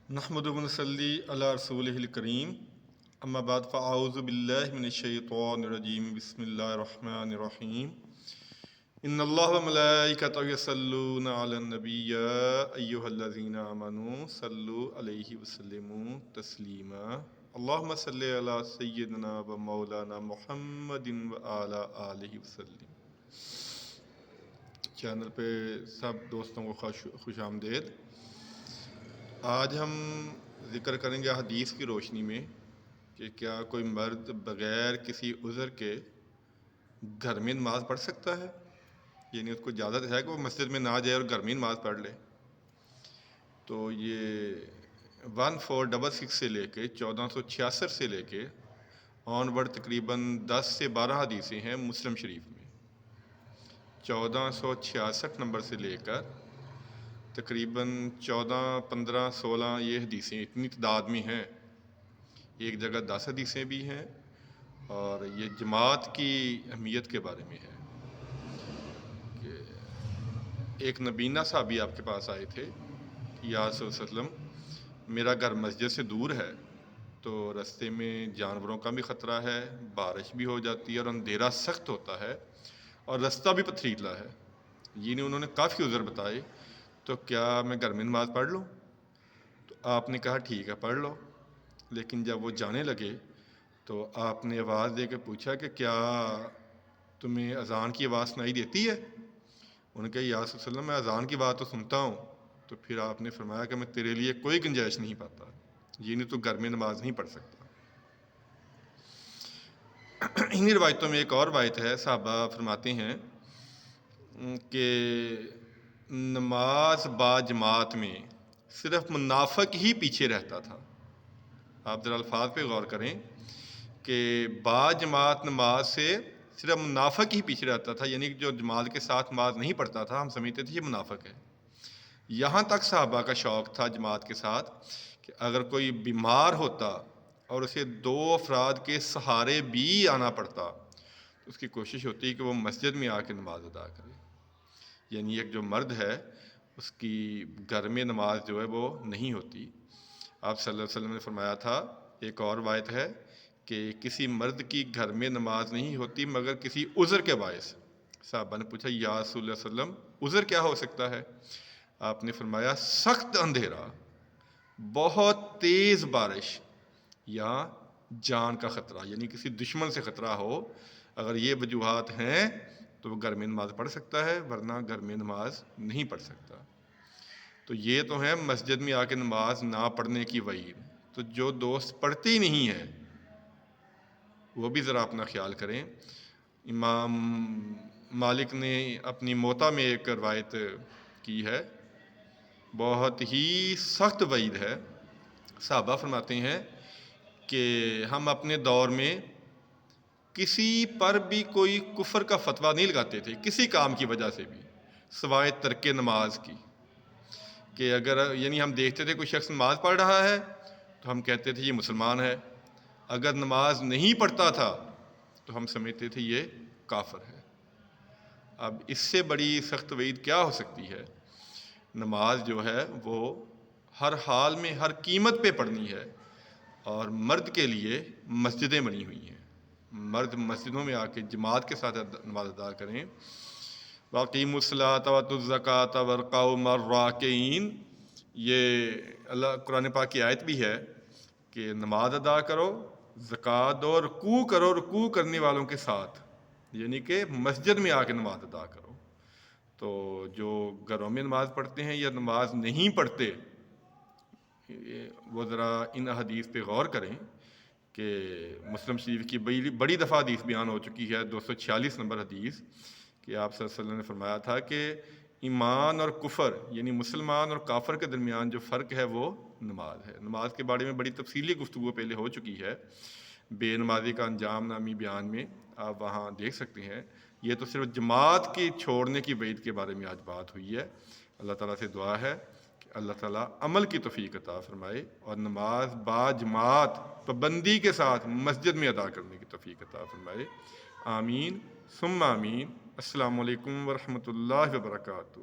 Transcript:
نحمد و نصلی علی رسولہ الکریم، اما بعد فاعوذ باللہ من الشیطان الرجیم، بسم اللہ الرحمن الرحیم۔ ان اللہ و ملائکتہ یصلون علی النبی یا ایہا الذین آمنوا صلوا علیہ وسلموا تسلیما۔ اللہم صلی علی سیدنا و مولانا محمد و علی آلہ وسلم۔ چینل پہ سب دوستوں کو خوش آمدید۔ آج ہم ذکر کریں گے حدیث کی روشنی میں کہ کیا کوئی مرد بغیر کسی عذر کے گھر میں نماز پڑھ سکتا ہے، یعنی اس کو اجازت ہے کہ وہ مسجد میں نہ جائے اور گھر میں نماز پڑھ لے۔ تو یہ 1466 سے لے کے 1466 سے لے کے آن ورڈ تقریباً 10 سے 12 حدیثیں ہیں مسلم شریف میں۔ 1466 نمبر سے لے کر تقریباً 14، 15، 16 یہ حدیثیں اتنی تعداد میں ہیں۔ ایک جگہ 10 حدیثیں بھی ہیں، اور یہ جماعت کی اہمیت کے بارے میں ہے کہ ایک نبینہ صحابی آپ کے پاس آئے تھے کہ یا رسول اللہ علیہ وسلم، میرا گھر مسجد سے دور ہے، تو رستے میں جانوروں کا بھی خطرہ ہے، بارش بھی ہو جاتی ہے اور اندھیرا سخت ہوتا ہے اور رستہ بھی پتھریلا ہے۔ یعنی انہوں نے کافی عذر بتائے، تو کیا میں گھر میں نماز پڑھ لوں؟ تو آپ نے کہا ٹھیک ہے پڑھ لو۔ لیکن جب وہ جانے لگے تو آپ نے آواز دے کے پوچھا کہ کیا تمہیں اذان کی آواز سنائی دیتی ہے؟ انہوں نے کہا یا رسول اللہ میں اذان کی بات تو سنتا ہوں۔ تو پھر آپ نے فرمایا کہ میں تیرے لیے کوئی گنجائش نہیں پاتا، یعنی تو گھر میں نماز نہیں پڑھ سکتا۔ انہی روایتوں میں ایک اور روایت ہے، صحابہ فرماتے ہیں کہ نماز با جماعت میں صرف منافق ہی پیچھے رہتا تھا۔ آپ ذرا الفاظ پہ غور کریں کہ با جماعت نماز سے صرف منافق ہی پیچھے رہتا تھا، یعنی جو جماعت کے ساتھ نماز نہیں پڑھتا تھا ہم سمجھتے تھے یہ منافق ہے۔ یہاں تک صحابہ کا شوق تھا جماعت کے ساتھ کہ اگر کوئی بیمار ہوتا اور اسے 2 افراد کے سہارے بھی آنا پڑتا تو اس کی کوشش ہوتی کہ وہ مسجد میں آ کے نماز ادا کرے۔ یعنی ایک جو مرد ہے اس کی گھر میں نماز جو ہے وہ نہیں ہوتی۔ آپ صلی اللہ علیہ وسلم نے فرمایا تھا، ایک اور روایت ہے کہ کسی مرد کی گھر میں نماز نہیں ہوتی مگر کسی عذر کے باعث۔ صحابہ نے پوچھا یا رسول اللہ صلی اللہ علیہ وسلم عذر کیا ہو سکتا ہے؟ آپ نے فرمایا سخت اندھیرا، بہت تیز بارش، یا جان کا خطرہ، یعنی کسی دشمن سے خطرہ ہو۔ اگر یہ وجوہات ہیں تو وہ گھر میں نماز پڑھ سکتا ہے، ورنہ گھر میں نماز نہیں پڑھ سکتا۔ تو یہ تو ہے مسجد میں آ کے نماز نہ پڑھنے کی وعید۔ تو جو دوست پڑھتے ہی نہیں ہیں وہ بھی ذرا اپنا خیال کریں۔ امام مالک نے اپنی موطا میں ایک روایت کی ہے، بہت ہی سخت وعید ہے۔ صحابہ فرماتے ہیں کہ ہم اپنے دور میں کسی پر بھی کوئی کفر کا فتویٰ نہیں لگاتے تھے، کسی کام کی وجہ سے بھی، سوائے ترک نماز کی۔ کہ اگر یعنی ہم دیکھتے تھے کوئی شخص نماز پڑھ رہا ہے تو ہم کہتے تھے یہ مسلمان ہے، اگر نماز نہیں پڑھتا تھا تو ہم سمجھتے تھے یہ کافر ہے۔ اب اس سے بڑی سخت وعید کیا ہو سکتی ہے؟ نماز جو ہے وہ ہر حال میں ہر قیمت پہ پڑھنی ہے، اور مرد کے لیے مسجدیں بنی ہوئی ہیں۔ مرد مسجدوں میں آ کے جماعت کے ساتھ نماز ادا کریں۔ وَأَقِیمُوا الصَّلَاةَ وَآتُوا الزَّکَاةَ وَارْکَعُوا مَعَ الرَّاکِعِینَ، یہ اللہ قرآن پاک کی آیت بھی ہے کہ نماز ادا کرو، زکوٰۃ دو، رکوع کرو رکوع کرنے والوں کے ساتھ، یعنی کہ مسجد میں آ کے نماز ادا کرو۔ تو جو گھروں میں نماز پڑھتے ہیں یا نماز نہیں پڑھتے وہ ذرا ان حدیث پہ غور کریں کہ مسلم شریف کی بڑی دفعہ حدیث بیان ہو چکی ہے، 246 نمبر حدیث، کہ آپ صلی اللہ علیہ وسلم نے فرمایا تھا کہ ایمان اور کفر یعنی مسلمان اور کافر کے درمیان جو فرق ہے وہ نماز ہے۔ نماز کے بارے میں بڑی تفصیلی گفتگو پہلے ہو چکی ہے، بے نمازی کا انجام نامی بیان میں، آپ وہاں دیکھ سکتے ہیں۔ یہ تو صرف جماعت کی چھوڑنے کی وعید کے بارے میں آج بات ہوئی ہے۔ اللہ تعالیٰ سے دعا ہے کہ اللہ تعالیٰ عمل کی توفیق عطا فرمائے اور نماز با جماعت پابندی کے ساتھ مسجد میں ادا کرنے کی توفیق عطا فرمائے۔ آمین ثم آمین۔ السلام علیکم ورحمۃ اللہ وبرکاتہ۔